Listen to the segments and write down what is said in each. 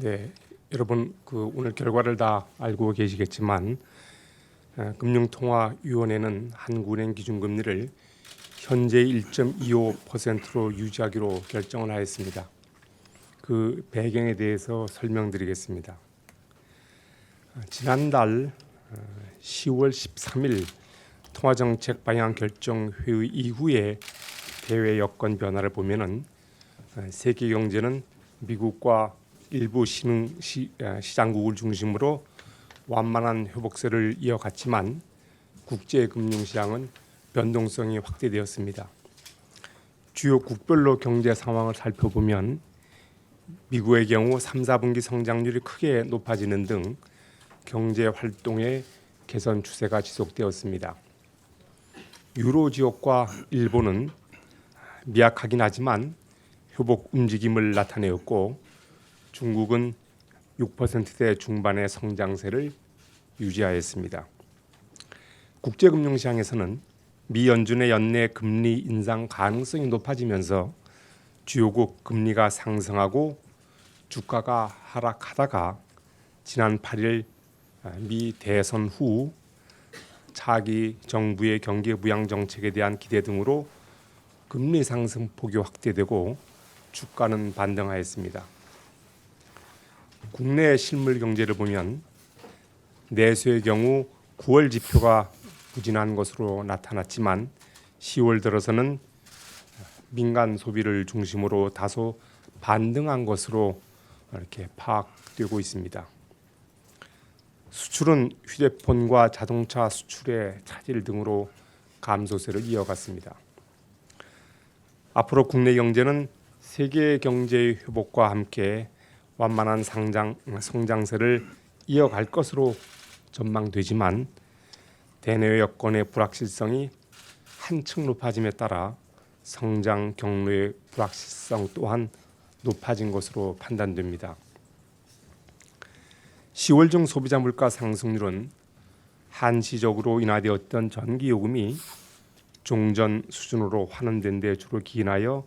네, 여러분 오늘 결과를 다 알고 계시겠지만 금융통화위원회는 한국은행 기준금리를 현재 1.25%로 유지하기로 결정을 하였습니다. 그 배경에 대해서 설명드리겠습니다. 지난달 10월 13일 통화정책 방향 결정 회의 이후에 대외 여건 변화를 보면은 세계 경제는 미국과 일부 시장국을 중심으로 완만한 회복세를 이어갔지만 국제 금융시장은 변동성이 확대되었습니다. 주요 국별로 경제 상황을 살펴보면 미국의 경우 3, 4분기 성장률이 크게 높아지는 등 경제 활동의 개선 추세가 지속되었습니다. 유로 지역과 일본은 미약하긴 하지만 회복 움직임을 나타내었고 중국은 6%대 중반의 성장세를 유지하였습니다. 국제금융시장에서는 미 연준의 연내 금리 인상 가능성이 높아지면서 주요국 금리가 상승하고 주가가 하락하다가 지난 8일 미 대선 후 차기 정부의 경기 부양 정책에 대한 기대 등으로 금리 상승폭이 확대되고 주가는 반등하였습니다. 국내 실물 경제를 보면 내수의 경우 9월 지표가 부진한 것으로 나타났지만 10월 들어서는 민간 소비를 중심으로 다소 반등한 것으로 이렇게 파악되고 있습니다. 수출은 휴대폰과 자동차 수출의 차질 등으로 감소세를 이어갔습니다. 앞으로 국내 경제는 세계 경제의 회복과 함께 완만한 성장세를 이어갈 것으로 전망되지만 대내외 여건의 불확실성이 한층 높아짐에 따라 성장 경로의 불확실성 또한 높아진 것으로 판단됩니다. 10월 중 소비자 물가 상승률은 한시적으로 인하되었던 전기 요금이 종전 수준으로 환원된 데 주로 기인하여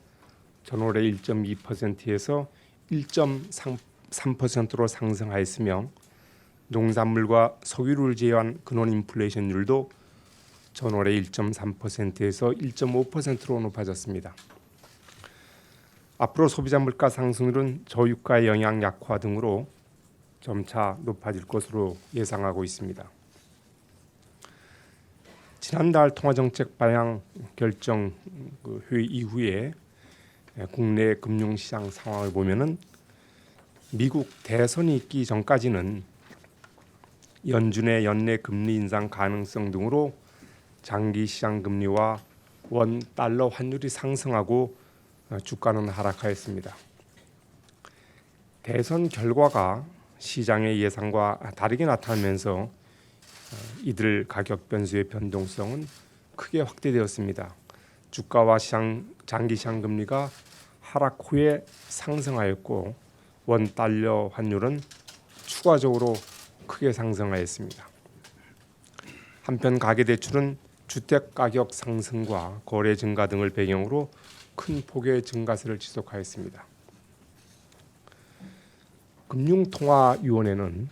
전월에 1.2%에서 1.3%로 상승하였으며 농산물과 석유를 제외한 근원 인플레이션율도 전월에 1.3%에서 1.5%로 높아졌습니다. 앞으로 소비자 물가 상승률은 저유가의 영향 약화 등으로 점차 높아질 것으로 예상하고 있습니다. 지난달 통화정책 방향 결정 회의 이후에 국내 금융시장 상황을 보면은 미국 대선이 있기 전까지는 연준의 연내 금리 인상 가능성 등으로 장기 시장 금리와 원 달러 환율이 상승하고 주가는 하락하였습니다. 대선 결과가 시장의 예상과 다르게 나타나면서 이들 가격 변수의 변동성은 크게 확대되었습니다. 주가와 장기 시장 금리가 하락 후에 상승하였고 원 달러 환율은 추가적으로 크게 상승하였습니다. 한편 가계대출은 주택 가격 상승과 거래 증가 등을 배경으로 큰 폭의 증가세를 지속하였습니다. 금융통화위원회는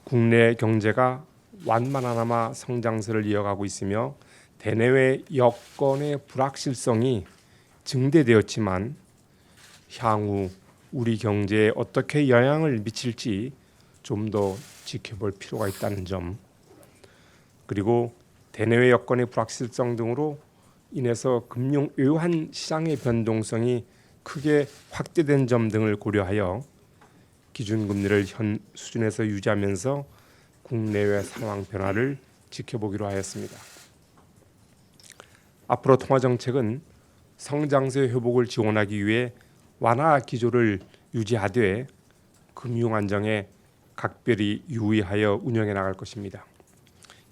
국내 경제가 완만하나마 성장세를 이어가고 있으며 대내외 여건의 불확실성이 증대되었지만 향후 우리 경제에 어떻게 영향을 미칠지 좀 더 지켜볼 필요가 있다는 점, 그리고 대내외 여건의 불확실성 등으로 인해서 금융 외환 시장의 변동성이 크게 확대된 점 등을 고려하여 기준금리를 현 수준에서 유지하면서 국내외 상황 변화를 지켜보기로 하였습니다. 앞으로 통화정책은 성장세 회복을 지원하기 위해 완화 기조를 유지하되 금융 안정에 각별히 유의하여 운영해 나갈 것입니다.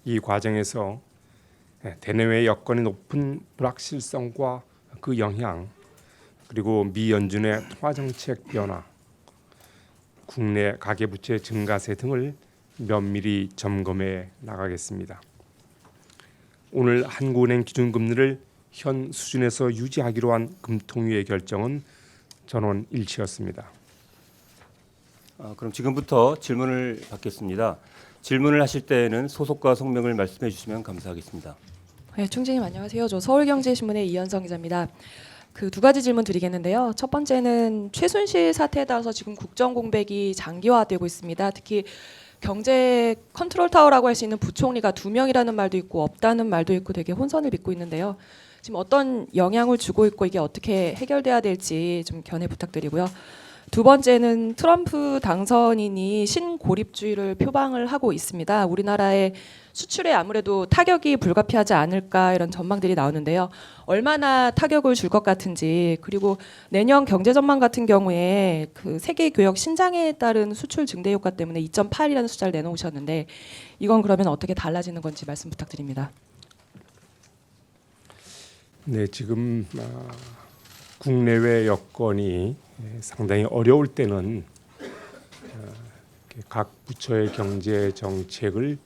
이 과정에서 대내외 여건이 높은 불확실성과 그 영향, 그리고 미 연준의 통화정책 변화, 국내 가계부채 증가세 등을 면밀히 점검해 나가겠습니다. 오늘 한국은행 기준금리를 현 수준에서 유지하기로 한 금통위의 결정은 전원 일치였습니다. 그럼 지금부터 질문을 받겠습니다. 질문을 하실 때에는 소속과 성명을 말씀해 주시면 감사하겠습니다. 네, 총재님 안녕하세요. 저 서울경제신문의 이현성 기자입니다. 그 두 가지 질문 드리겠는데요. 첫 번째는 최순실 사태에 따라서 지금 국정 공백이 장기화되고 있습니다. 특히 경제 컨트롤 타워라고 할 수 있는 부총리가 2명이라는 말도 있고 없다는 말도 있고 되게 혼선을 빚고 있는데요. 지금 어떤 영향을 주고 있고 이게 어떻게 해결돼야 될지 좀 견해 부탁드리고요. 두 번째는 트럼프 당선인이 신고립주의를 표방을 하고 있습니다. 우리나라의 수출에 아무래도 타격이 불가피하지 않을까 이런 전망들이 나오는데요. 얼마나 타격을 줄 것 같은지, 그리고 내년 경제 전망 같은 경우에 그 세계 교역 신장에 따른 수출 증대 효과 때문에 2.8이라는 숫자를 내놓으셨는데 이건 그러면 어떻게 달라지는 건지 말씀 부탁드립니다. 네, 지금 국내외 여건이 상당히 어려울 때는 각 부처의 경제 정책을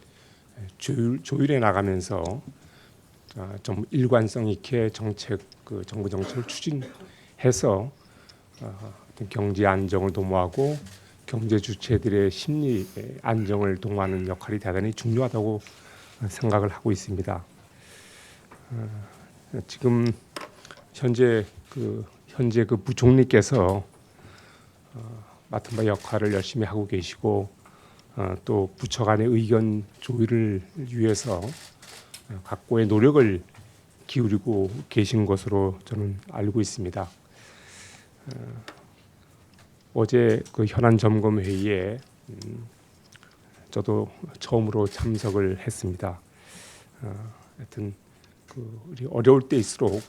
조율해 나가면서 좀 일관성 있게 정부 정책을 추진해서 어떤 경제 안정을 도모하고 경제 주체들의 심리 안정을 도모하는 역할이 대단히 중요하다고 생각을 하고 있습니다. 지금 현재 그 부총리께서 맡은 바 역할을 열심히 하고 계시고 또 부처 간의 의견 조율을 위해서 각고의 노력을 기울이고 계신 것으로 저는 알고 있습니다. 어제 그 현안 점검 회의에 저도 처음으로 참석을 했습니다. 하여튼 우리 어려울 때일수록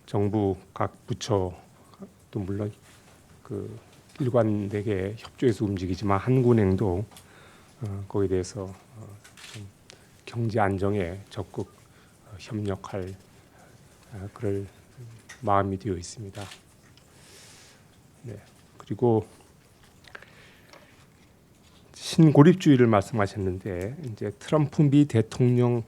정부 각 부처 또 물론 그 일관되게 협조해서 움직이지만 한국은행도 거기에 대해서 좀 경제 안정에 적극 협력할 그럴 마음이 되어 있습니다. 네. 그리고 신고립주의를 말씀하셨는데 이제 트럼프 미 대통령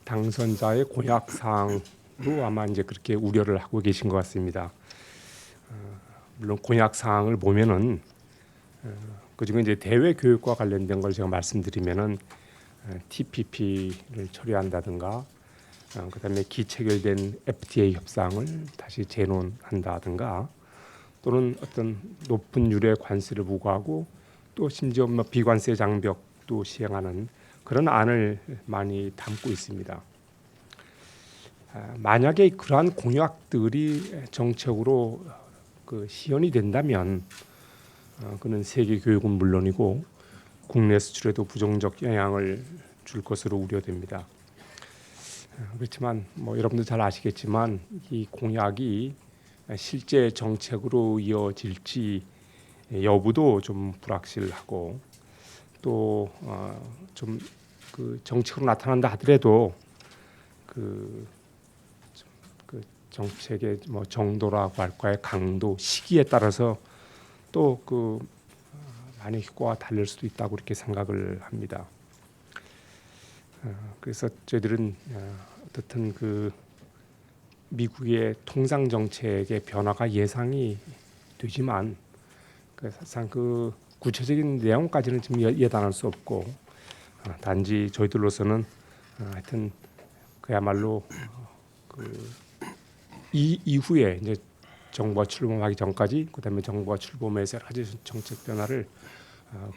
당선자의 공약 사항으로 아마 이제 그렇게 우려를 하고 계신 것 같습니다. 물론 공약 사항을 보면은 그중에 이제 대외 교육과 관련된 걸 제가 말씀드리면은 TPP를 처리한다든가 그다음에 기체결된 FTA 협상을 다시 재논한다든가 또는 어떤 높은 유례 관세를 부과하고 또 심지어 비관세 장벽도 시행하는 그런 안을 많이 담고 있습니다. 만약에 그러한 공약들이 정책으로 시연이 된다면 그는 세계 교육은 물론이고 국내 수출에도 부정적 영향을 줄 것으로 우려됩니다. 그렇지만 여러분도 잘 아시겠지만 이 공약이 실제 정책으로 이어질지 여부도 좀 불확실하고 또 좀 그 정책으로 나타난다 하더라도 그 정책의 정도라고 할까요, 강도, 시기에 따라서 또 많이 효과가 다를 수도 있다고 이렇게 생각을 합니다. 그래서 저희들은 어떻든 미국의 통상 정책의 변화가 예상이 되지만 사실상 구체적인 내용까지는 지금 예단할 수 없고 단지 저희들로서는 하여튼 그야말로 이 이후에 이제 정부가 출범하기 전까지 그다음에 정부가 출범해서 여러 가지 정책 변화를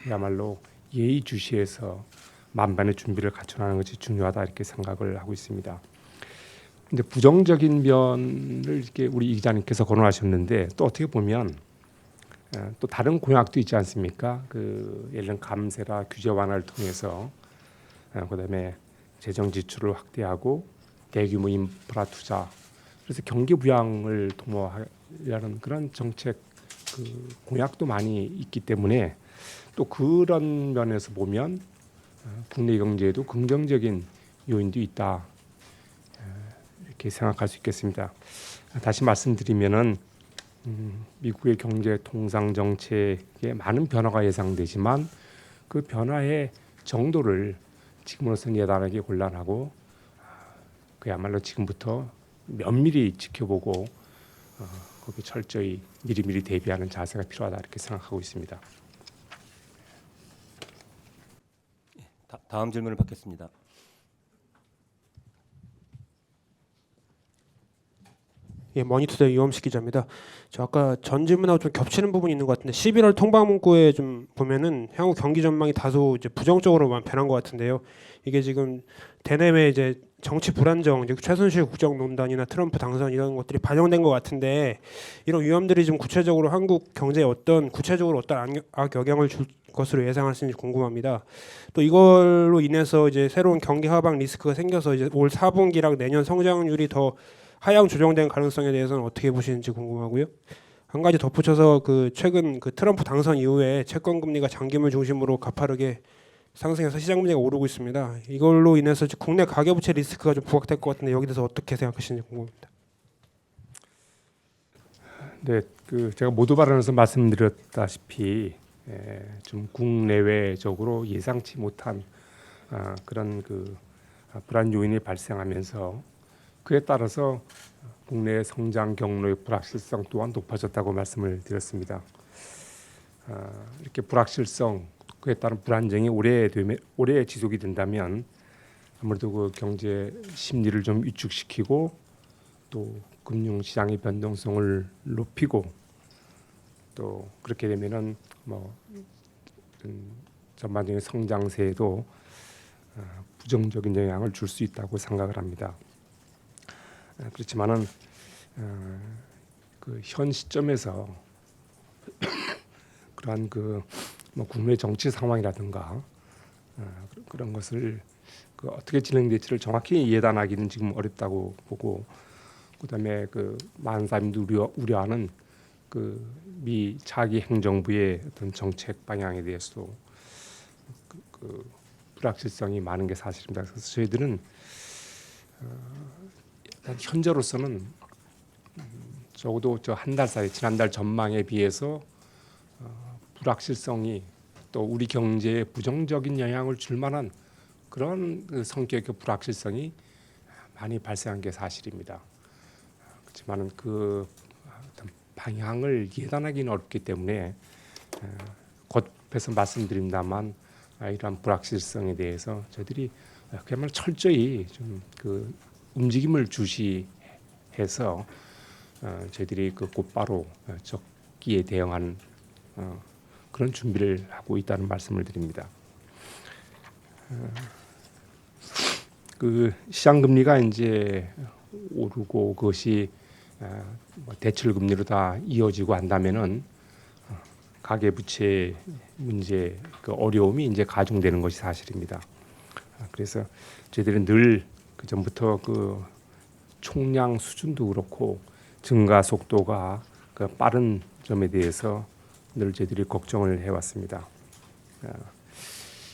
그야말로 예의주시해서 만반의 준비를 갖춰나가는 것이 중요하다 이렇게 생각을 하고 있습니다. 근데 부정적인 면을 이렇게 우리 이 기자님께서 거론하셨는데 또 어떻게 보면 또 다른 공약도 있지 않습니까? 예를 들면 감세라 규제 완화를 통해서 그다음에 재정 지출을 확대하고 대규모 인프라 투자 그래서 경기 부양을 도모하려는 그런 정책 공약도 많이 있기 때문에 또 그런 면에서 보면 국내 경제에도 긍정적인 요인도 있다 이렇게 생각할 수 있겠습니다. 다시 말씀드리면은 미국의 경제 통상 정책에 많은 변화가 예상되지만 그 변화의 정도를 지금으로서는 예단하기 곤란하고 그야말로 지금부터 면밀히 지켜보고 거기 철저히 미리미리 대비하는 자세가 필요하다 이렇게 생각하고 있습니다. 다음 질문을 받겠습니다. 예, 머니투데이 유엄식 기자입니다. 저 아까 전 질문하고 좀 겹치는 부분이 있는 것 같은데 11월 통방 문구에 좀 보면은 향후 경기 전망이 다소 이제 부정적으로만 변한 것 같은데요. 이게 지금 대내외 이제 정치 불안정, 이제 최순실 국정농단이나 트럼프 당선 이런 것들이 반영된 것 같은데 이런 위험들이 좀 구체적으로 한국 경제에 구체적으로 어떤 악영향을 줄 것으로 예상하시는지 궁금합니다. 또 이걸로 인해서 이제 새로운 경기 하방 리스크가 생겨서 이제 올 4분기랑 내년 성장률이 더 하향 조정된 가능성에 대해서는 어떻게 보시는지 궁금하고요. 한 가지 덧붙여서 그 최근 그 트럼프 당선 이후에 채권 금리가 장기물 중심으로 가파르게 상승해서 시장 금리가 오르고 있습니다. 이걸로 인해서 국내 가계부채 리스크가 좀 부각될 것 같은데 여기 대해서 어떻게 생각하시는지 궁금합니다. 네, 그 제가 모두 발언에서 말씀드렸다시피 좀 국내외적으로 예상치 못한 그런 불안 요인이 발생하면서 그에 따라서 국내 성장 경로의 불확실성 또한 높아졌다고 말씀을 드렸습니다. 이렇게 불확실성, 그에 따른 불안정이 오래 지속이 된다면 아무래도 그 경제 심리를 좀 위축시키고 또 금융시장의 변동성을 높이고 또 그렇게 되면은 전반적인 성장세에도 부정적인 영향을 줄 수 있다고 생각을 합니다. 그렇지만은 그 현 시점에서 그러한 국내 정치 상황이라든가 그런 것을 어떻게 진행될지를 정확히 예단하기는 지금 어렵다고 보고, 그다음에 많은 사람들이 우려하는 미 차기 행정부의 어떤 정책 방향에 대해서도 불확실성이 많은 게 사실입니다. 그래서 저희들은 일단 현재로서는 적어도 한 달 사이 지난달 전망에 비해서 불확실성이 또 우리 경제에 부정적인 영향을 줄 만한 그런 성격의 불확실성이 많이 발생한 게 사실입니다. 그렇지만은 어떤 방향을 예단하기는 어렵기 때문에 곧에서 말씀드린다만 이러한 불확실성에 대해서 저희들이 그야말로 철저히 좀 움직임을 주시해서 저희들이 곧바로 적기에 대응하는 그런 준비를 하고 있다는 말씀을 드립니다. 시장 금리가 이제 오르고 그것이 대출 금리로 다 이어지고 한다면은 가계 부채 문제 어려움이 이제 가중되는 것이 사실입니다. 그래서 저희들은 늘 그 전부터 총량 수준도 그렇고 증가 속도가 빠른 점에 대해서 늘 저희들이 걱정을 해왔습니다.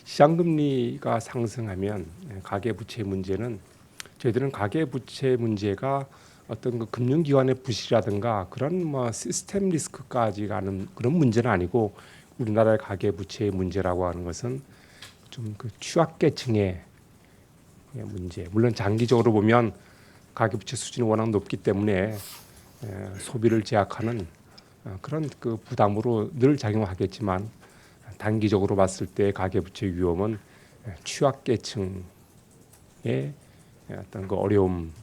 시장 금리가 상승하면 가계 부채 문제는 저희들은 가계 부채 문제가 어떤 금융기관의 부실이라든가 그런 시스템 리스크까지 가는 그런 문제는 아니고, 우리나라의 가계 부채의 문제라고 하는 것은 좀 취약계층의 문제. 물론 장기적으로 보면 가계 부채 수준이 워낙 높기 때문에 소비를 제약하는 그런 부담으로 늘 작용하겠지만, 단기적으로 봤을 때 가계 부채 위험은 취약계층의 어떤 어려움,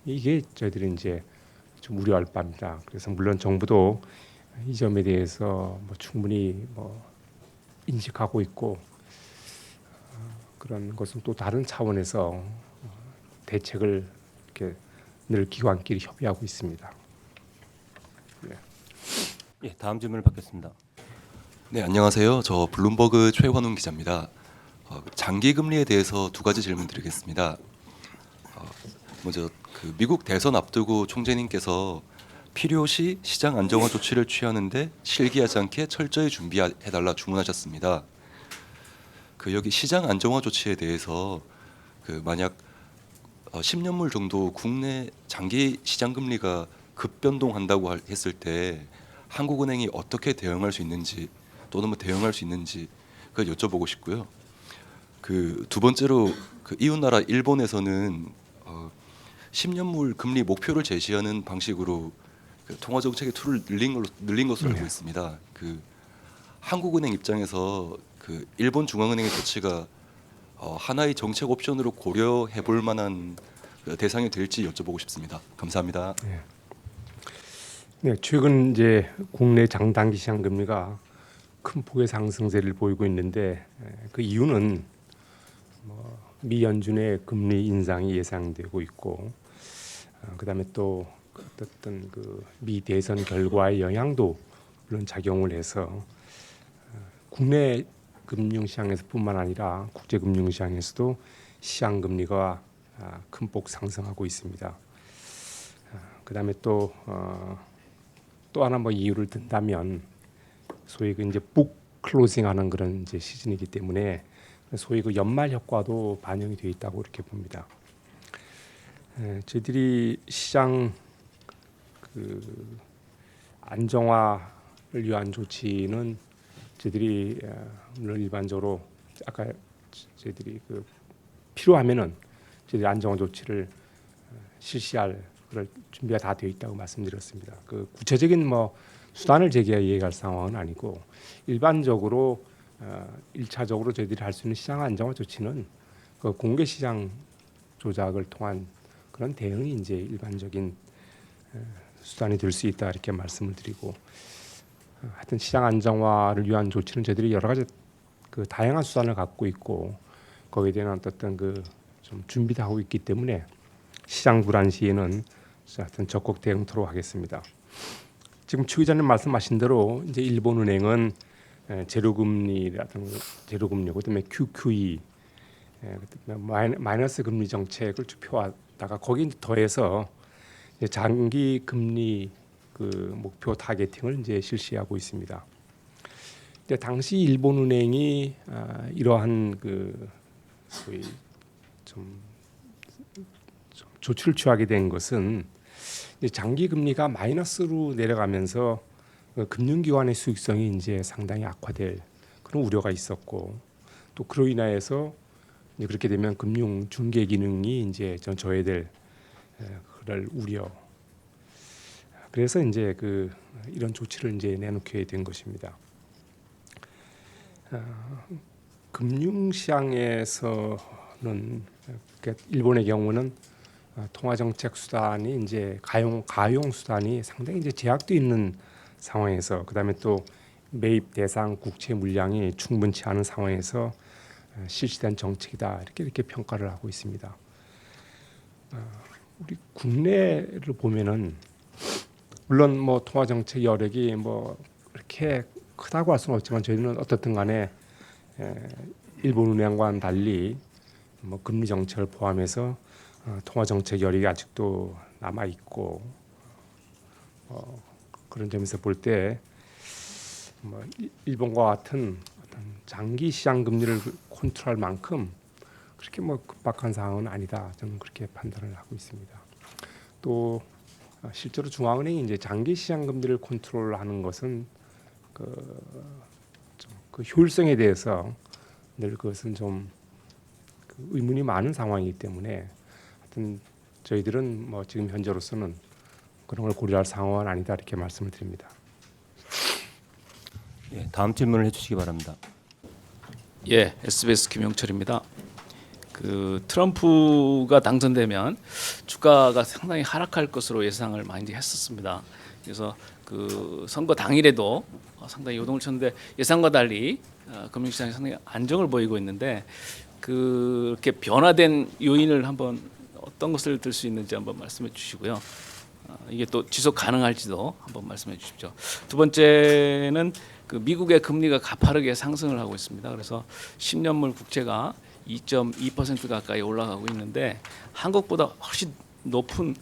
이게 저희들이 이제 좀 우려할 바입니다. 그래서 물론 정부도 이 점에 대해서 충분히 인식하고 있고 그런 것은 또 다른 차원에서 대책을 이렇게 늘 기관끼리 협의하고 있습니다. 네. 예, 다음 질문을 받겠습니다. 네, 안녕하세요. 저 블룸버그 최환웅 기자입니다. 장기 금리에 대해서 두 가지 질문 드리겠습니다. 먼저 미국 대선 앞두고 총재님께서 필요시 시장 안정화 조치를 취하는데 실기하지 않게 철저히 준비해달라 주문하셨습니다. 여기 시장 안정화 조치에 대해서 만약 10년물 정도 국내 장기 시장 금리가 급변동한다고 했을 때 한국은행이 어떻게 대응할 수 있는지 또는 대응할 수 있는지 그걸 여쭤보고 싶고요. 두 번째로 이웃나라 일본에서는 10년물 금리 목표를 제시하는 방식으로 그 통화 정책의 툴을 늘린 것으로 알고 있습니다. 그 한국은행 입장에서 그 일본 중앙은행의 조치가 하나의 정책 옵션으로 고려해 볼 만한 그 대상이 될지 여쭤보고 싶습니다. 감사합니다. 네, 최근 이제 국내 장단기 시장 금리가 큰 폭의 상승세를 보이고 있는데 그 이유는 미 연준의 금리 인상이 예상되고 있고 그다음에 또 어떤 그 미 대선 결과의 영향도 물론 작용을 해서 국내 금융 시장에서뿐만 아니라 국제 금융 시장에서도 시장 금리가 큰 폭 상승하고 있습니다. 그다음에 또 하나 뭐 이유를 든다면 소위 그 이제 북 클로징하는 그런 이제 시즌이기 때문에 소위 그 연말 효과도 반영이 되어 있다고 이렇게 봅니다. 저희들이 시장 그 안정화를 위한 조치는 저희들이 물론 일반적으로 아까 저희들이 그 필요하면은 저희들이 안정화 조치를 실시할 그럴 준비가 다 되어 있다고 말씀드렸습니다. 그 구체적인 뭐 수단을 제가 얘기할 상황은 아니고 일반적으로 1차적으로 저희들이 할 수 있는 시장 안정화 조치는 그 공개 시장 조작을 통한 그런 대응이 이제 일반적인 수단이 될 수 있다 이렇게 말씀을 드리고 하여튼 시장 안정화를 위한 조치는 저희들이 여러 가지 그 다양한 수단을 갖고 있고 거기에 대한 어떤 그 좀 준비도 하고 있기 때문에 시장 불안 시에는 하여튼 적극 대응토록 하겠습니다. 지금 최 기자님 말씀하신 대로 이제 일본은행은 제로금리라든가 제로금리 그다음에 QQE 마이너스 금리 정책을 펴왔다가 거기 더해서 이제 장기 금리 그 목표 타겟팅을 이제 실시하고 있습니다. 근데 당시 일본은행이 이러한 그 소위 좀 조치를 취하게 된 것은 이제 장기 금리가 마이너스로 내려가면서 금융기관의 수익성이 이제 상당히 악화될 그런 우려가 있었고 또 그로 인하여서 이제 그렇게 되면 금융 중개 기능이 이제 저해될 그럴 우려. 그래서 이제 그 이런 조치를 이제 내놓게 된 것입니다. 금융시장에서는 그러니까 일본의 경우는 통화 정책 수단이 이제 가용 수단이 상당히 이제 제약도 있는 상황에서 그다음에 또 매입 대상 국채 물량이 충분치 않은 상황에서 실시된 정책이다 이렇게 평가를 하고 있습니다. 우리 국내를 보면은 물론 뭐 통화 정책 여력이 뭐 이렇게 크다고 할 수는 없지만 저희는 어떻든 간에 일본은행과는 달리 뭐 금리 정책을 포함해서 통화 정책 여력이 아직도 남아 있고 그런 점에서 볼 때 뭐 일본과 같은 어떤 장기 시장 금리를 컨트롤할 만큼 그렇게 뭐 급박한 상황은 아니다. 저는 그렇게 판단을 하고 있습니다. 또 실제로 중앙은행이 이제 장기 시장 금리를 컨트롤하는 것은 그 효율성에 대해서 늘 그것은 좀 의문이 많은 상황이기 때문에 하여튼 저희들은 뭐 지금 현재로서는 그런 걸 고려할 상황은 아니다 이렇게 말씀을 드립니다. 예, 다음 질문을 해주시기 바랍니다. 예, SBS 김용철입니다. 그 트럼프가 당선되면 주가가 상당히 하락할 것으로 예상을 많이 했었습니다. 그래서 그 선거 당일에도 상당히 요동을 쳤는데 예상과 달리 금융시장이 상당히 안정을 보이고 있는데 그렇게 변화된 요인을 한번 어떤 것을 들 수 있는지 한번 말씀해 주시고요. 이게 또 지속 가능할지도 한번 말씀해 주십시오. 두 번째는 그 미국의 금리가 가파르게 상승을 하고 있습니다. 그래서 10년물 국채가 2.2% 가까이 올라가고 있는데 한국보다 훨씬 높은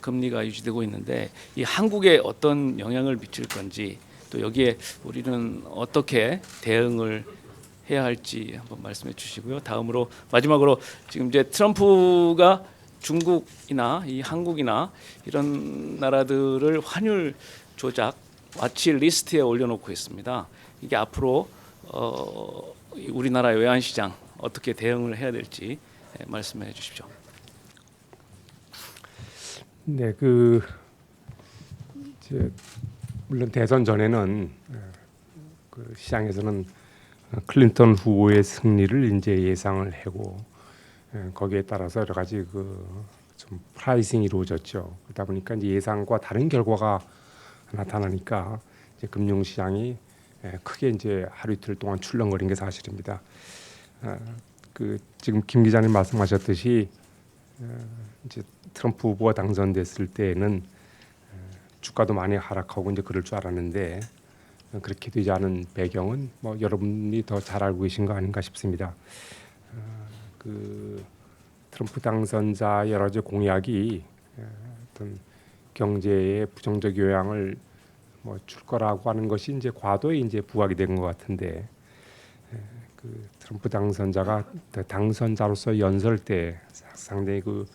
금리가 유지되고 있는데 이 한국에 어떤 영향을 미칠 건지 또 여기에 우리는 어떻게 대응을 해야 할지 한번 말씀해 주시고요. 다음으로 마지막으로 지금 이제 트럼프가 중국이나 이 한국이나 이런 나라들을 환율 조작 와치 리스트에 올려놓고 있습니다. 이게 앞으로 우리나라 외환시장 어떻게 대응을 해야 될지 말씀해 주십시오. 네, 그 이제 물론 대선 전에는 그 시장에서는 클린턴 후보의 승리를 이제 예상을 하고 거기에 따라서 여러 가지 그 좀 프라이싱이 이루어졌죠. 그러다 보니까 이제 예상과 다른 결과가 나타나니까 이제 금융시장이 크게 이제 하루 이틀 동안 출렁거린 게 사실입니다. 그 지금 김 기자님 말씀하셨듯이 이제 트럼프 후보가 당선됐을 때에는 주가도 많이 하락하고 이제 그럴 줄 알았는데 그렇게 되지 않은 배경은 뭐 여러분이 더 잘 알고 계신 거 아닌가 싶습니다. 그 트럼프 당선자 여러 가지 공약이 어떤 경제에 부정적 영향을 뭐 줄 거라고 하는 것이 이제 과도에 이제 부각이 된 것 같은데 그 트럼프 당선자가 당선자로서 연설 때 상당히 그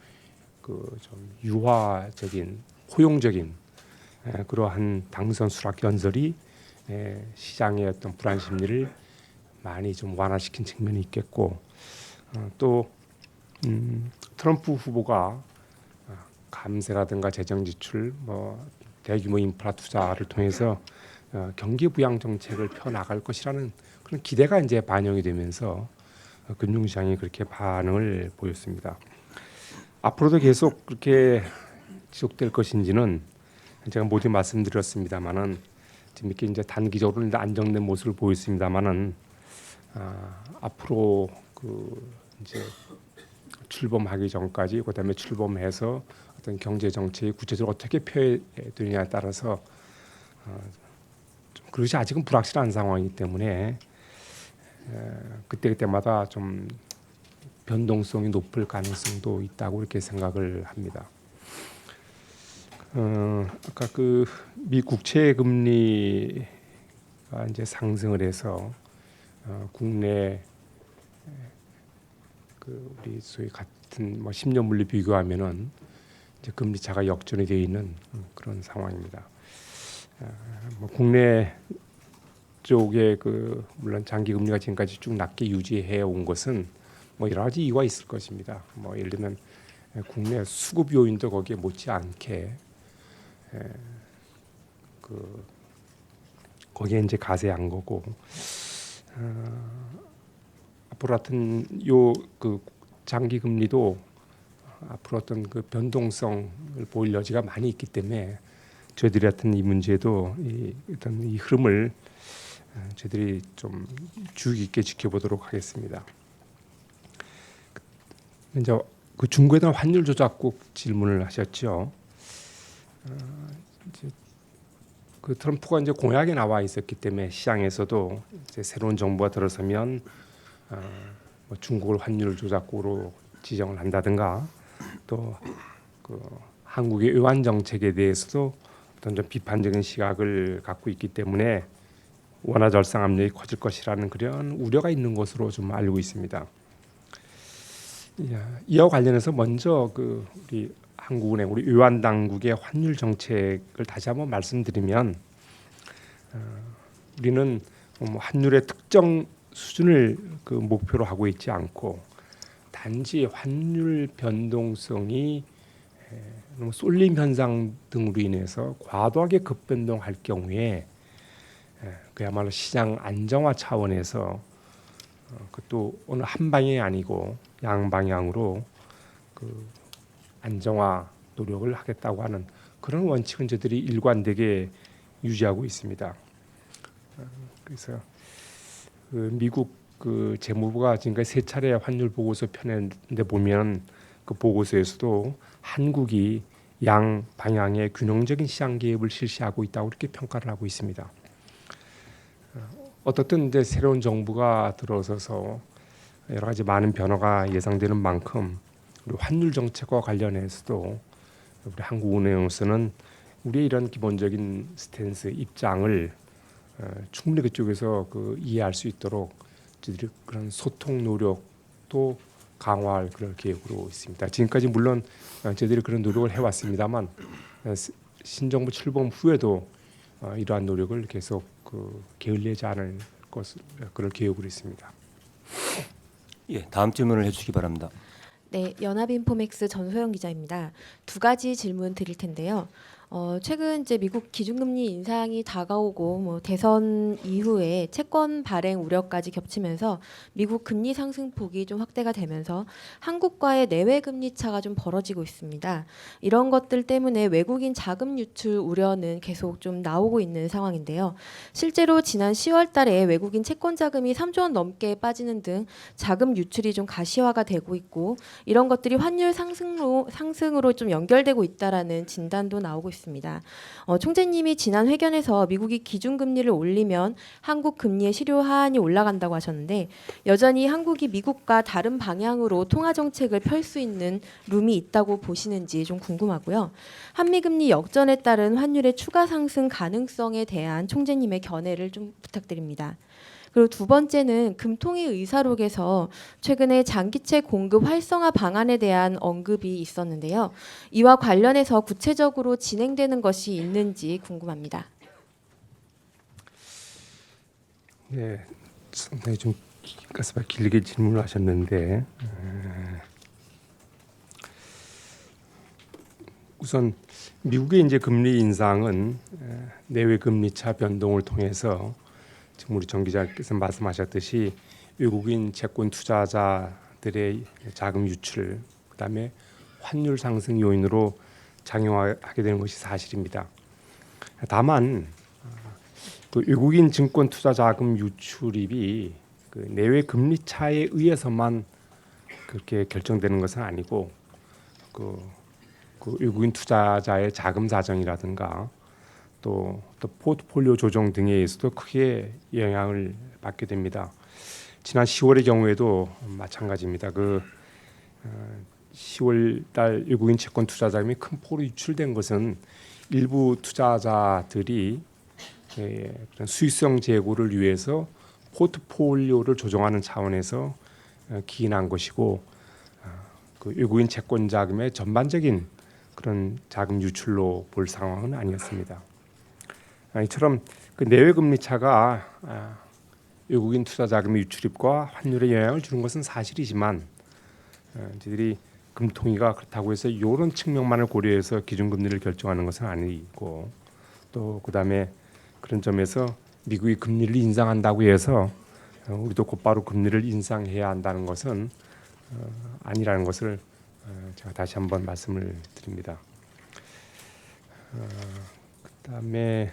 좀 유화적인 포용적인 그러한 당선 수락 연설이 시장의 어떤 불안 심리를 많이 좀 완화시킨 측면이 있겠고 또 트럼프 후보가 감세라든가 재정 지출 뭐 대규모 인프라 투자를 통해서 경기 부양 정책을 펴 나갈 것이라는 그런 기대가 이제 반영이 되면서 금융시장이 그렇게 반응을 보였습니다. 앞으로도 계속 그렇게 지속될 것인지는 제가 모두 말씀드렸습니다만은 지금 이렇게 이제 단기적으로 안정된 모습을 보였습니다만은 앞으로 그 이제 출범하기 전까지 그다음에 출범해서 어떤 경제 정책이 구체적으로 어떻게 펴되느냐에 따라서 좀 그것이 아직은 불확실한 상황이기 때문에 그때마다 좀 변동성이 높을 가능성도 있다고 이렇게 생각을 합니다. 아까 그 미 국채 금리가 이제 상승을 해서 국내 그 우리 소위 같은 뭐 10년 물리 비교하면은 이제 금리 차가 역전이 되어 있는 그런 상황입니다. 뭐 국내 쪽에 그 물론 장기 금리가 지금까지 쭉 낮게 유지해 온 것은 뭐 여러 가지 이유가 있을 것입니다. 뭐 예를 들면 국내 수급 요인도 거기에 못지않게 그 거기에 이제 가세한 거고 앞으로 같은 요 그 장기 금리도 앞으로 어떤 그 변동성을 보일 여지가 많이 있기 때문에 저희들이 같은 이 문제도 어떤 이 흐름을 저희들이 좀 주의 깊게 지켜보도록 하겠습니다. 이제 그 중국에 대한 환율 조작국 질문을 하셨죠. 이제 그 트럼프가 이제 공약에 나와 있었기 때문에 시장에서도 이제 새로운 정부가 들어서면 뭐 중국을 환율 조작국으로 지정을 한다든가 또 그 한국의 외환 정책에 대해서도 어떤 좀 비판적인 시각을 갖고 있기 때문에 원화 절상 압력이 커질 것이라는 그런 우려가 있는 것으로 좀 알고 있습니다. 이와 관련해서 먼저 그 우리 한국은행 우리 외환 당국의 환율 정책을 다시 한번 말씀드리면 우리는 환율의 특정 수준을 그 목표로 하고 있지 않고 단지 환율 변동성이 너무 쏠림 현상 등으로 인해서 과도하게 급변동할 경우에 그야말로 시장 안정화 차원에서 그것도 어느 한 방향이 아니고 양방향으로 그 안정화 노력을 하겠다고 하는 그런 원칙은 저들이 일관되게 유지하고 있습니다. 그래서 그 미국 그 재무부가 지금까지 3차례 환율 보고서 펴냈는데 보면 그 보고서에서도 한국이 양 방향의 균형적인 시장 개입을 실시하고 있다고 이렇게 평가를 하고 있습니다. 어떻든 이제 새로운 정부가 들어서서 여러 가지 많은 변화가 예상되는 만큼 우리 환율 정책과 관련해서도 우리 한국은행으로서는 우리의 이런 기본적인 스탠스 입장을 충분히 그쪽에서 그 이해할 수 있도록 저희들이 그런 소통 노력도 강화할 그런 계획으로 있습니다. 지금까지 물론 저희들이 그런 노력을 해왔습니다만 신정부 출범 후에도 이러한 노력을 계속 그 게을리하지 않을 것을 그럴 계획으로 있습니다. 예, 다음 질문을 해주시기 바랍니다. 네, 연합인포맥스 전소영 기자입니다. 두 가지 질문 드릴 텐데요. 최근 이제 미국 기준금리 인상이 다가오고 뭐 대선 이후에 채권 발행 우려까지 겹치면서 미국 금리 상승폭이 좀 확대가 되면서 한국과의 내외 금리 차가 좀 벌어지고 있습니다. 이런 것들 때문에 외국인 자금 유출 우려는 계속 좀 나오고 있는 상황인데요. 실제로 지난 10월 달에 외국인 채권 자금이 3조 원 넘게 빠지는 등 자금 유출이 좀 가시화가 되고 있고 이런 것들이 환율 상승으로 좀 연결되고 있다라는 진단도 나오고 있습니다. 총재님이 지난 회견에서 미국이 기준금리를 올리면 한국 금리의 실효 하한이 올라간다고 하셨는데 여전히 한국이 미국과 다른 방향으로 통화 정책을 펼 수 있는 룸이 있다고 보시는지 좀 궁금하고요. 한미금리 역전에 따른 환율의 추가 상승 가능성에 대한 총재님의 견해를 좀 부탁드립니다. 그리고 두 번째는 금통위 의사록에서 최근에 장기채 공급 활성화 방안에 대한 언급이 있었는데요. 이와 관련해서 구체적으로 진행되는 것이 있는지 궁금합니다. 네, 상당히 좀 가슴 길게 질문을 하셨는데 우선 미국의 이제 금리 인상은 내외 금리차 변동을 통해서 지금 우리 정 기자께서 말씀하셨듯이 외국인 채권 투자자들의 자금 유출, 그다음에 환율 상승 요인으로 작용하게 되는 것이 사실입니다. 다만 그 외국인 증권 투자 자금 유출입이 그 내외 금리 차에 의해서만 그렇게 결정되는 것은 아니고 그 외국인 투자자의 자금 사정이라든가 또 포트폴리오 조정 등에 의해서도 크게 영향을 받게 됩니다. 지난 10월의 경우에도 마찬가지입니다. 10월 달 외국인 채권 투자 자금이 큰 폭으로 유출된 것은 일부 투자자들이 그런 수익성 제고를 위해서 포트폴리오를 조정하는 차원에서 기인한 것이고 그 외국인 채권 자금의 전반적인 그런 자금 유출로 볼 상황은 아니었습니다. 이처럼 그 내외 금리 차가 외국인 투자 자금의 유출입과 환율에 영향을 주는 것은 사실이지만 저희들이 금통위가 그렇다고 해서 이런 측면만을 고려해서 기준금리를 결정하는 것은 아니고 또 그다음에 그런 점에서 미국이 금리를 인상한다고 해서 우리도 곧바로 금리를 인상해야 한다는 것은 아니라는 것을 제가 다시 한번 말씀을 드립니다. 그다음에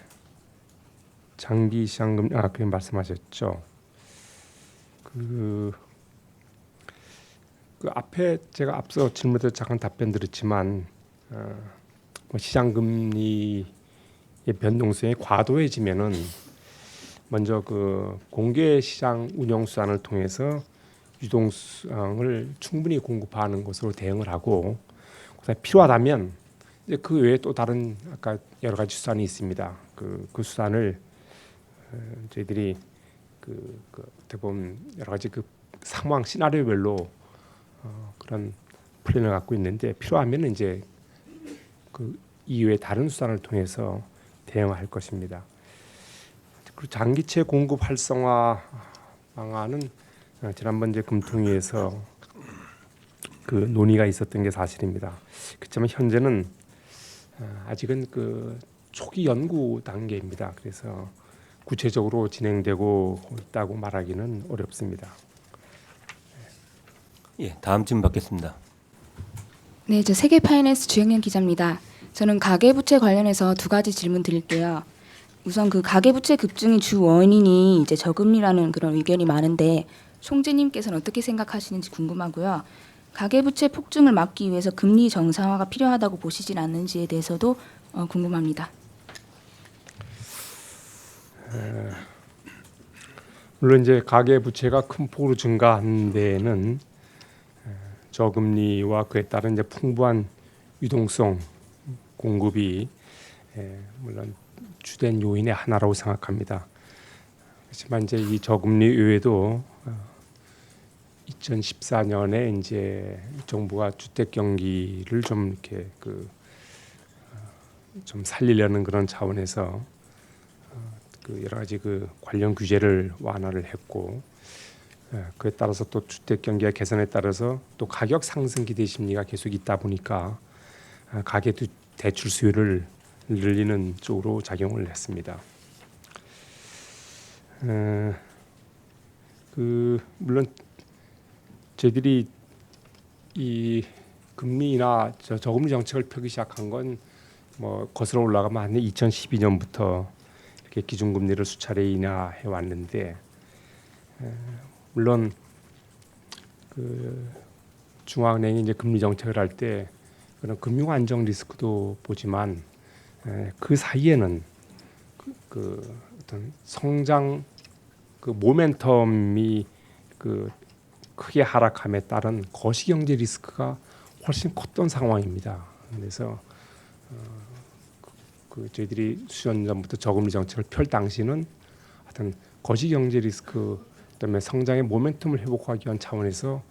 장기 시장금리 그 말씀하셨죠. 그 앞에 제가 앞서 질문에 잠깐 답변 드렸지만 시장금리의 변동성이 과도해지면은 먼저 그 공개 시장 운영 수단을 통해서 유동성을 충분히 공급하는 것으로 대응을 하고 그다음에 필요하다면 이제 그 외에 또 다른 아까 여러 가지 수단이 있습니다. 그 수단을 저희들이 어떻게 보면 여러 가지 그 상황 시나리오별로 그런 플랜을 갖고 있는데 필요하면 이제 그 이외의 다른 수단을 통해서 대응할 것입니다. 그리고 장기채 공급 활성화 방안은 지난번 이제 금통위에서 그 논의가 있었던 게 사실입니다. 그렇지만 현재는 아직은 그 초기 연구 단계입니다. 그래서 구체적으로 진행되고 있다고 말하기는 어렵습니다. 예, 다음 질문 받겠습니다. 네, 저 세계 파이낸스 주영련 기자입니다. 저는 가계부채 관련해서 두 가지 질문 드릴게요. 우선 그 가계부채 급증의 주 원인이 이제 저금리라는 그런 의견이 많은데 총재님께서는 어떻게 생각하시는지 궁금하고요. 가계부채 폭증을 막기 위해서 금리 정상화가 필요하다고 보시진 않는지에 대해서도 궁금합니다. 물론 이제 가계부채가 큰 폭으로 증가한 데에는 저금리와 그에 따른 이제 풍부한 유동성 공급이 물론 주된 요인의 하나라고 생각합니다. 그렇지만 이제 이 저금리 이외에도 2014년에 이제 정부가 주택 경기를 좀 이렇게 좀 살리려는 그런 차원에서 그 여러 가지 그 관련 규제를 완화를 했고 그에 따라서 또 주택 경기의 개선에 따라서 또 가격 상승 기대 심리가 계속 있다 보니까 가계 대출 수요를 늘리는 쪽으로 작용을 했습니다. 물론 저희들이 이 금리나 저금리 정책을 펴기 시작한 건 뭐 거슬러 올라가면 한 2012년부터 이렇게 기준금리를 수차례 인하해 왔는데, 물론 그 중앙은행이 이제 금리 정책을 할 때 그런 금융 안정 리스크도 보지만 그 사이에는 그 어떤 성장 그 모멘텀이 그 크게 하락함에 따른 거시경제 리스크가 훨씬 컸던 상황입니다. 그래서 저희들이 수년 전부터 저금리 정책을 펼 당시는 어떤 거시경제 리스크 때문에 성장의 모멘텀을 회복하기 위한 차원에서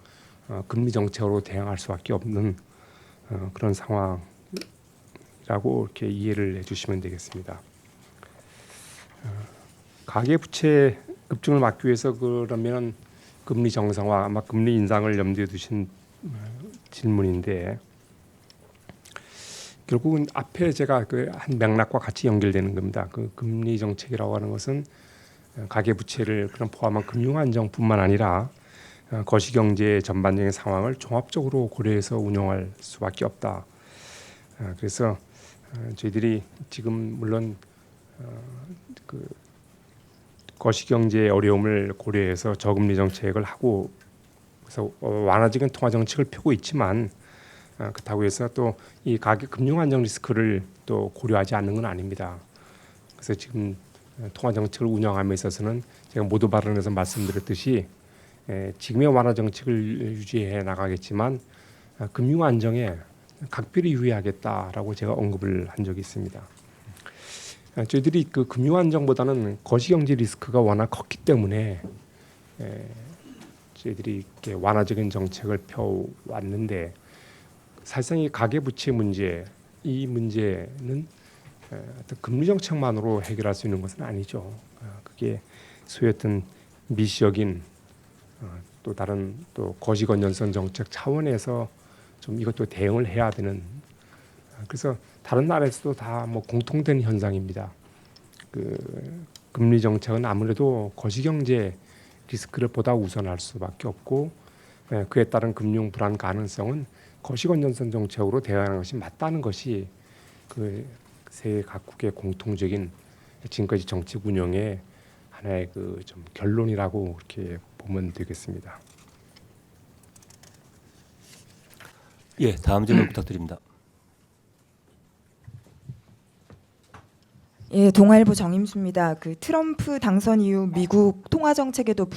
금리 정책으로 대응할 수밖에 없는 그런 상황이라고 이렇게 이해를 해주시면 되겠습니다. 가계부채 급증을 막기 위해서 그러면 금리 정상화, 아마 금리 인상을 염두에 두신 질문인데, 결국은 앞에 제가 그 한 맥락과 같이 연결되는 겁니다. 그 금리 정책이라고 하는 것은 가계부채를 그런 포함한 금융 안정뿐만 아니라 거시경제 전반적인 상황을 종합적으로 고려해서 운영할 수밖에 없다. 그래서 저희들이 지금 물론 그 거시경제의 어려움을 고려해서 저금리 정책을 하고 그래서 완화적인 통화 정책을 펴고 있지만, 그렇다고 해서 또 이 가계 금융 안정 리스크를 또 고려하지 않는 건 아닙니다. 그래서 지금 통화 정책을 운영함에 있어서는 제가 모두 발언에서 말씀드렸듯이 지금의 완화 정책을 유지해 나가겠지만 금융 안정에 각별히 유의하겠다라고 제가 언급을 한 적이 있습니다. 저희들이 그 금융 안정보다는 거시경제 리스크가 워낙 컸기 때문에 저희들이 이렇게 완화적인 정책을 펴 왔는데, 사실상 이 가계부채 문제, 이 문제는 어떤 금리 정책만으로 해결할 수 있는 것은 아니죠. 그게 소위 어떤 미시적인 또 다른 또 거시건전성 정책 차원에서 좀 이것도 대응을 해야 되는, 그래서 다른 나라에서도 다 뭐 공통된 현상입니다. 그 금리 정책은 아무래도 거시경제 리스크를 보다 우선할 수밖에 없고, 그에 따른 금융 불안 가능성은 거시건전성 정책으로 대응하는 것이 맞다는 것이 그 세계 각국의 공통적인 지금까지 정책 운영의 하나의 그 좀 결론이라고 이렇게 보면 되겠습니다. 예, 다음 질문 부탁드립니다. 예, 동아일보 정임수입니다. 그 트럼프 당선 이후 미국 통화 정책에도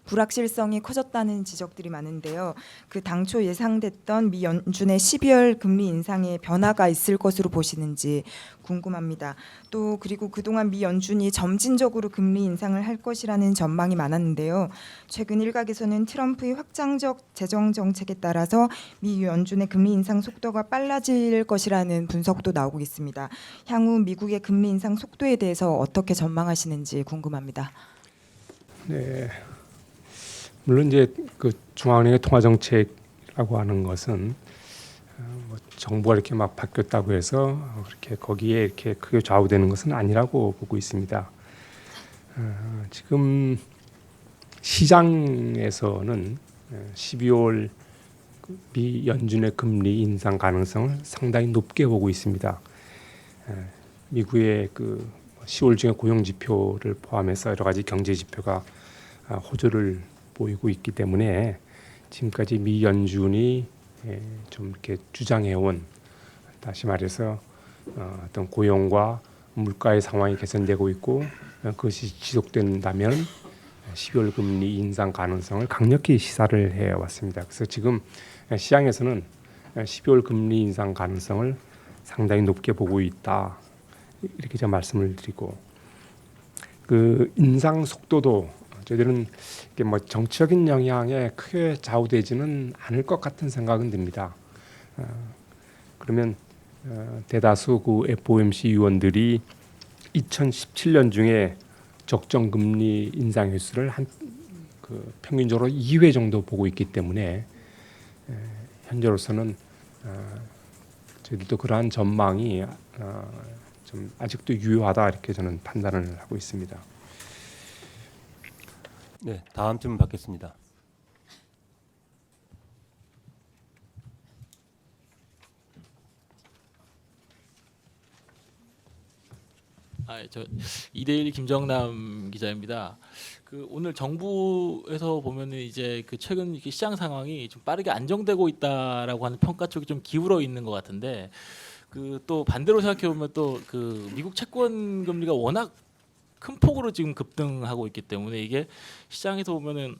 불확실성이 커졌다는 지적들이 많은데요. 그 당초 예상됐던 미 연준의 12월 금리 인상에 변화가 있을 것으로 보시는지 궁금합니다. 또 그리고 그동안 미 연준이 점진적으로 금리 인상을 할 것이라는 전망이 많았는데요. 최근 일각에서는 트럼프의 확장적 재정 정책에 따라서 미 연준의 금리 인상 속도가 빨라질 것이라는 분석도 나오고 있습니다. 향후 미국의 금리 인상 속도에 대해서 어떻게 전망하시는지 궁금합니다. 네, 물론 이제 그 중앙은행의 통화 정책이라고 하는 것은 뭐 정부가 이렇게 막 바뀌었다고 해서 그렇게 거기에 이렇게 크게 좌우되는 것은 아니라고 보고 있습니다. 지금 시장에서는 12월 미 연준의 금리 인상 가능성을 상당히 높게 보고 있습니다. 미국의 그 10월 중에 고용 지표를 포함해서 여러 가지 경제 지표가 호조를 보이고 있기 때문에 지금까지 미 연준이 좀 이렇게 주장해온, 다시 말해서 어떤 고용과 물가의 상황이 개선되고 있고 그것이 지속된다면 12월 금리 인상 가능성을 강력히 시사를 해왔습니다. 그래서 지금 시장에서는 12월 금리 인상 가능성을 상당히 높게 보고 있다, 이렇게 제가 말씀을 드리고, 그 인상 속도도 저희들은 이게 뭐 정치적인 영향에 크게 좌우되지는 않을 것 같은 생각은 듭니다. 그러면 대다수 그 FOMC 위원들이 2017년 중에 적정 금리 인상 횟수를 한 그 평균적으로 2회 정도 보고 있기 때문에 현재로서는 저희들도 그러한 전망이 좀 아직도 유효하다 이렇게 저는 판단을 하고 있습니다. 네, 다음 질문 받겠습니다. 저 이데일리 김정남 기자입니다. 그 오늘 정부에서 보면은 이제 그 최근 이렇게 시장 상황이 좀 빠르게 안정되고 있다라고 하는 평가 쪽이 좀 기울어 있는 것 같은데, 그 또 반대로 생각해 보면 또 그 미국 채권 금리가 워낙 큰 폭으로 지금 급등하고 있기 때문에 이게 시장에서 보면은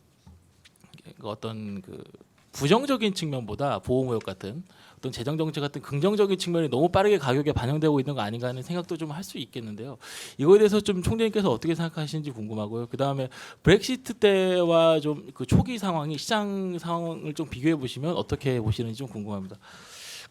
어떤 그 부정적인 측면보다 보호무역 같은 어떤 재정 정책 같은 긍정적인 측면이 너무 빠르게 가격에 반영되고 있는 거 아닌가 하는 생각도 좀 할 수 있겠는데요. 이거에 대해서 좀 총재님께서 어떻게 생각하시는지 궁금하고요. 그 다음에 브렉시트 때와 좀 그 초기 상황이 시장 상황을 좀 비교해 보시면 어떻게 보시는지 좀 궁금합니다.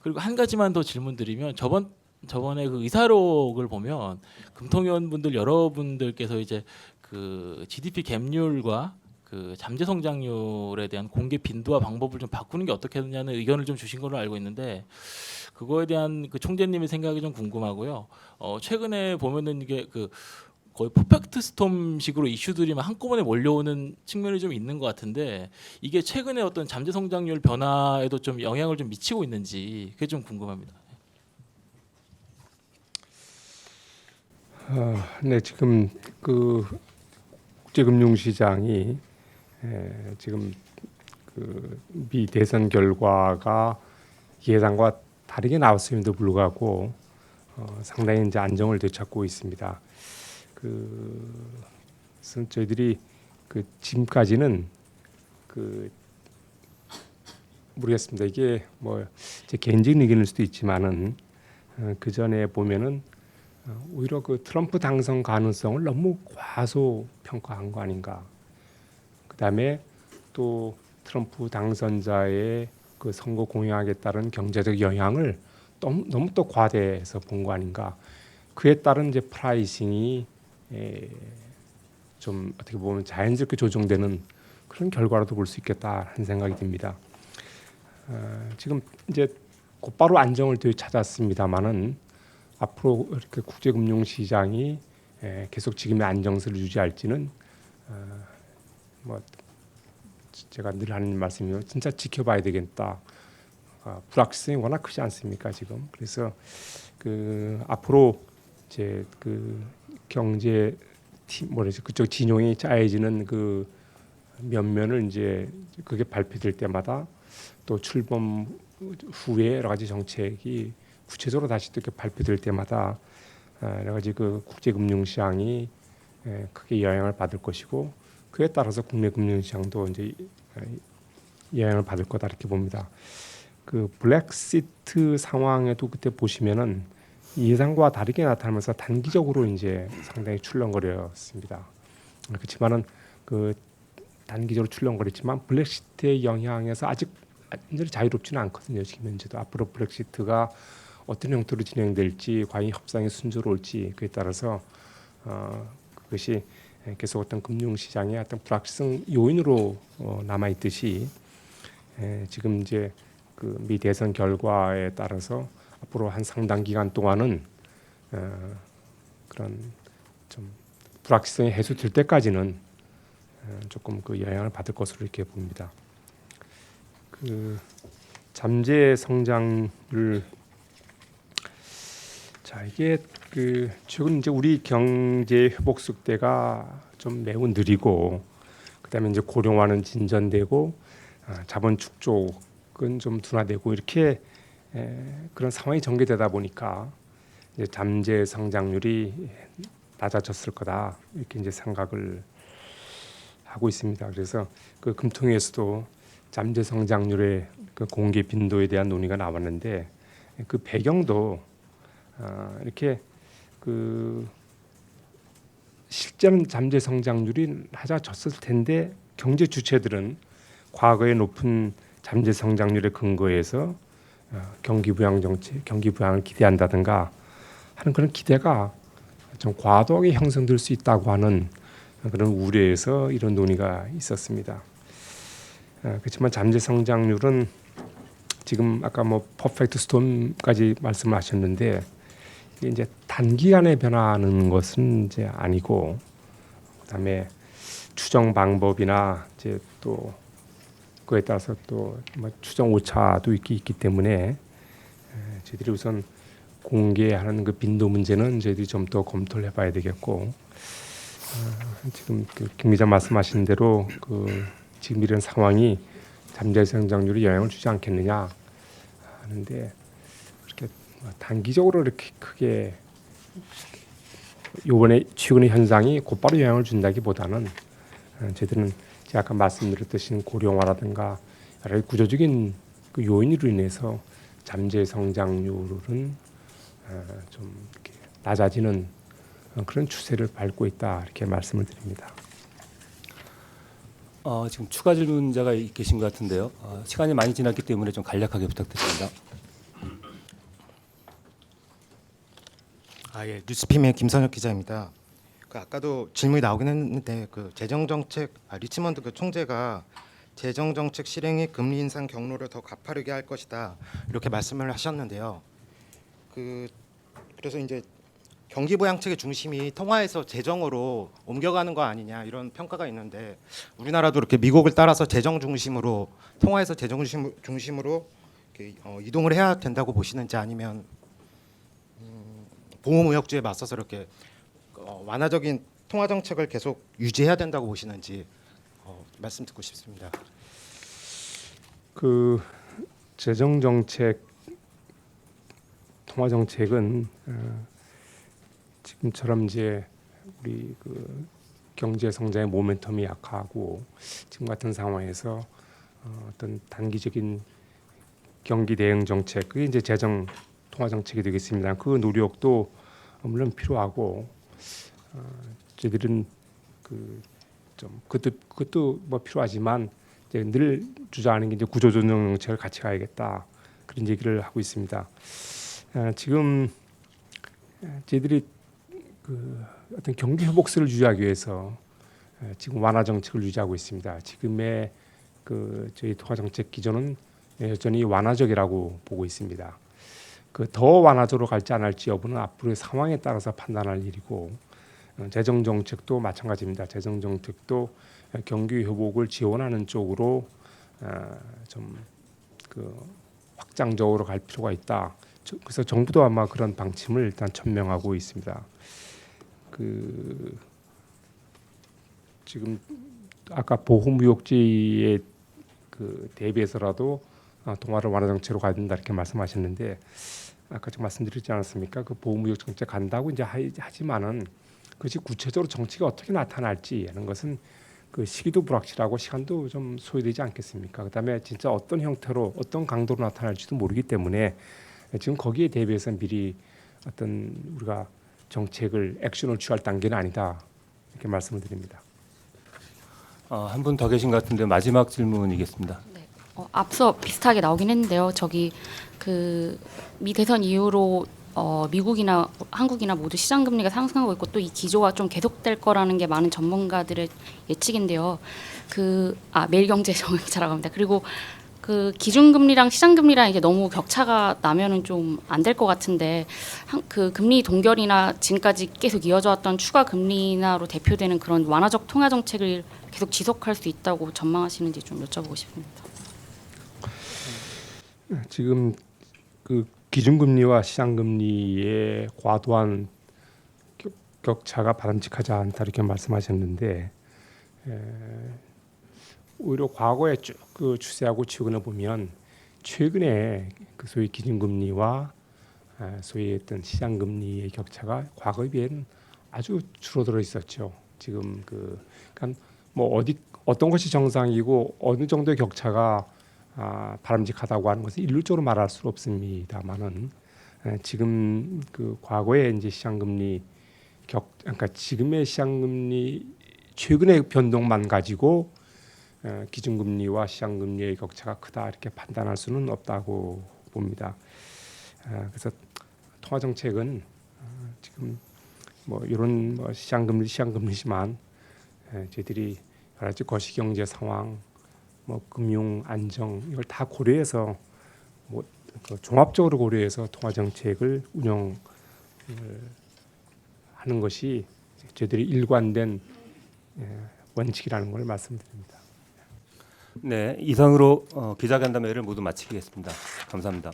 그리고 한 가지만 더 질문드리면 저번에 그 의사록을 보면 금통위원분들 여러분들께서 이제 그 GDP 갭률과 그 잠재 성장률에 대한 공개 빈도와 방법을 좀 바꾸는 게 어떻게 되냐는 의견을 좀 주신 걸로 알고 있는데, 그거에 대한 그 총재님의 생각이 좀 궁금하고요. 최근에 보면은 이게 그 거의 퍼펙트 스톰식으로 이슈들이 막 한꺼번에 몰려오는 측면이 좀 있는 것 같은데, 이게 최근에 어떤 잠재 성장률 변화에도 좀 영향을 좀 미치고 있는지 그게 좀 궁금합니다. 네, 지금 그 국제금융시장이 지금 그 미 대선 결과가 예상과 다르게 나왔음에도 불구하고 상당히 이제 안정을 되찾고 있습니다. 그래서 저희들이 그 지금까지는 그 모르겠습니다. 이게 뭐 제 개인적인 의견일 수도 있지만은 그 전에 보면은 오히려 그 트럼프 당선 가능성을 너무 과소평가한 거 아닌가. 그다음에 또 트럼프 당선자의 그 선거 공약에 따른 경제적 영향을 너무 또 과대해서 본 거 아닌가. 그에 따른 이제 프라이싱이 좀 어떻게 보면 자연스럽게 조정되는 그런 결과라도 볼 수 있겠다 하는 생각이 듭니다. 지금 이제 곧바로 안정을 되찾았습니다만은 앞으로 이렇게 국제금융시장이 계속 지금의 안정세를 유지할지는 뭐 제가 늘 하는 말씀이요, 진짜 지켜봐야 되겠다. 불확실성이 워낙 크지 않습니까 지금. 그래서 그 앞으로 이제 그 경제 그쪽 진영이 짜여지는 그 면면을 이제 그게 발표될 때마다 또 출범 후에 여러 가지 정책이 구체적으로 다시 또 이렇게 발표될 때마다 여러 가지 그 국제금융시장이 크게 영향을 받을 것이고, 그에 따라서 국내 금융시장도 이제 영향을 받을 거다 이렇게 봅니다. 그 브렉시트 상황에도 그때 보시면은 예상과 다르게 나타나면서 단기적으로 이제 상당히 출렁거렸습니다. 그렇지만은 그 단기적으로 출렁거렸지만 브렉시트의 영향에서 아직 완전히 자유롭지는 않거든요. 지금 현재도 앞으로 브렉시트가 어떤 형태로 진행될지, 과연 협상이 순조로울지, 그에 따라서 그것이 계속 어떤 금융시장의 어떤 불확실성 요인으로 남아 있듯이 지금 이제 그 미 대선 결과에 따라서 앞으로 한 상당 기간 동안은 그런 좀 불확실성이 해소될 때까지는 조금 그 영향을 받을 것으로 이렇게 봅니다. 그 잠재 성장률, 자 이게 그 최근 이제 우리 경제 회복 속도가 좀 매우 느리고, 그다음에 이제 고령화는 진전되고 자본 축적은 좀 둔화되고 이렇게 그런 상황이 전개되다 보니까 이제 잠재 성장률이 낮아졌을 거다 이렇게 이제 생각을 하고 있습니다. 그래서 그 금통위에서도 잠재 성장률의 그 공개 빈도에 대한 논의가 나왔는데, 그 배경도 이렇게 그 실제는 잠재 성장률이 낮아졌을 텐데 경제 주체들은 과거의 높은 잠재 성장률에 근거해서 경기 부양 정책, 경기 부양을 기대한다든가 하는 그런 기대가 좀 과도하게 형성될 수 있다고 하는 그런 우려에서 이런 논의가 있었습니다. 그렇지만 잠재 성장률은 지금 아까 뭐 퍼펙트 스톰까지 말씀하셨는데 이게 이제 단기간에 변화하는 것은 이제 아니고 그다음에 추정 방법이나 이제 또 그에 따라서 또 뭐 추정 오차도 있기 때문에 저희들이 우선 공개하는 그 빈도 문제는 저희들이 좀 더 검토를 해봐야 되겠고 지금 김 기자 말씀하신 대로 지금 이런 상황이 잠재 성장률에 영향을 주지 않겠느냐 하는데 그렇게 단기적으로 이렇게 크게 요번에 최근의 현상이 곧바로 영향을 준다기보다는 저희들은 제가 아까 말씀드렸듯이 고령화라든가 여러 가지 구조적인 그 요인으로 인해서 잠재 성장률은 좀 이렇게 낮아지는 그런 추세를 밟고 있다 이렇게 말씀을 드립니다. 지금 추가 질문자가 계신 것 같은데요. 시간이 많이 지났기 때문에 좀 간략하게 부탁드립니다. 예, 뉴스피미의 김선혁 기자입니다. 아까도 질문이 나오긴 했는데 재정정책 리치먼드 총재가 재정정책 실행이 금리 인상 경로를 더 가파르게 할 것이다 이렇게 말씀을 하셨는데요. 그래서 이제 경기 부양책의 중심이 통화에서 재정으로 옮겨가는 거 아니냐 이런 평가가 있는데 우리나라도 이렇게 미국을 따라서 재정 중심으로 통화에서 재정 중심으로 이렇게 이동을 해야 된다고 보시는지 아니면 보호무역주에 맞서서 이렇게 완화적인 통화 정책을 계속 유지해야 된다고 보시는지 말씀 듣고 싶습니다. 재정 정책, 통화 정책은 지금처럼 이제 우리 경제 성장의 모멘텀이 약하고 지금 같은 상황에서 어떤 단기적인 경기 대응 정책 그게 이제 재정 통화 정책이 되겠습니다. 그 노력도 물론 필요하고 저희들은 그것도 뭐 필요하지만 이제 늘 주장하는 게 이제 구조조정 정책을 같이 가야겠다 그런 얘기를 하고 있습니다. 지금 저희들이 어떤 경기 회복세를 유지하기 위해서 지금 완화 정책을 유지하고 있습니다. 지금의 저희 통화 정책 기조는 여전히 완화적이라고 보고 있습니다. 더 완화적으로 갈지 안 할지 여부는 앞으로의 상황에 따라서 판단할 일이고 재정 정책도 마찬가지입니다. 재정 정책도 경기 회복을 지원하는 쪽으로 좀 확장적으로 갈 필요가 있다. 그래서 정부도 아마 그런 방침을 일단 천명하고 있습니다. 지금 아까 보호무역지에 대비해서라도 동화를 완화 정책으로 가야 된다 이렇게 말씀하셨는데 아까 좀 말씀드리지 않았습니까? 보호무역 정책 간다고 이제 하지만은 그것이 구체적으로 정책이 어떻게 나타날지 하는 것은 시기도 불확실하고 시간도 좀 소요되지 않겠습니까? 그다음에 진짜 어떤 형태로 어떤 강도로 나타날지도 모르기 때문에 지금 거기에 대비해서 미리 어떤 우리가 정책을 액션을 취할 단계는 아니다 이렇게 말씀을 드립니다. 한 분 더 계신 것 같은데 마지막 질문이겠습니다. 네. 앞서 비슷하게 나오긴 했는데요. 미 대선 이후로 미국이나 한국이나 모두 시장 금리가 상승하고 있고 또 이 기조가 좀 계속될 거라는 게 많은 전문가들의 예측인데요. 매일경제 정의자라고 합니다. 그리고 기준금리랑 시장금리랑 이게 너무 격차가 나면은 좀 안 될 것 같은데 금리 동결이나 지금까지 계속 이어져 왔던 추가 금리 인하로 대표되는 그런 완화적 통화 정책을 계속 지속할 수 있다고 전망하시는지 좀 여쭤보고 싶습니다. 지금 기준금리와 시장금리의 과도한 격차가 바람직하지 않다 이렇게 말씀하셨는데 오히려 과거에 쭉 추세하고 최근에 보면 최근에 소위 기준금리와 소위 어떤 시장금리의 격차가 과거에 비해는 아주 줄어들어 있었죠. 지금 그러니까 뭐 어떤 것이 정상이고 어느 정도의 격차가 바람직하다고 하는 것은 일률적으로 말할 수 없습니다만은 지금 과거에 이제 시장금리 그러니까 지금의 시장금리 최근의 변동만 가지고 기준금리와 시장금리의 격차가 크다 이렇게 판단할 수는 없다고 봅니다. 그래서 통화정책은 지금 뭐 이런 시장금리지만 저희들이 여러 가지 거시경제 상황, 뭐 금융 안정 이걸 다 고려해서 그 종합적으로 고려해서 통화 정책을 운영을 하는 것이 저희들이 일관된 원칙이라는 걸 말씀드립니다. 네, 이상으로 기자간담회를 모두 마치겠습니다. 감사합니다.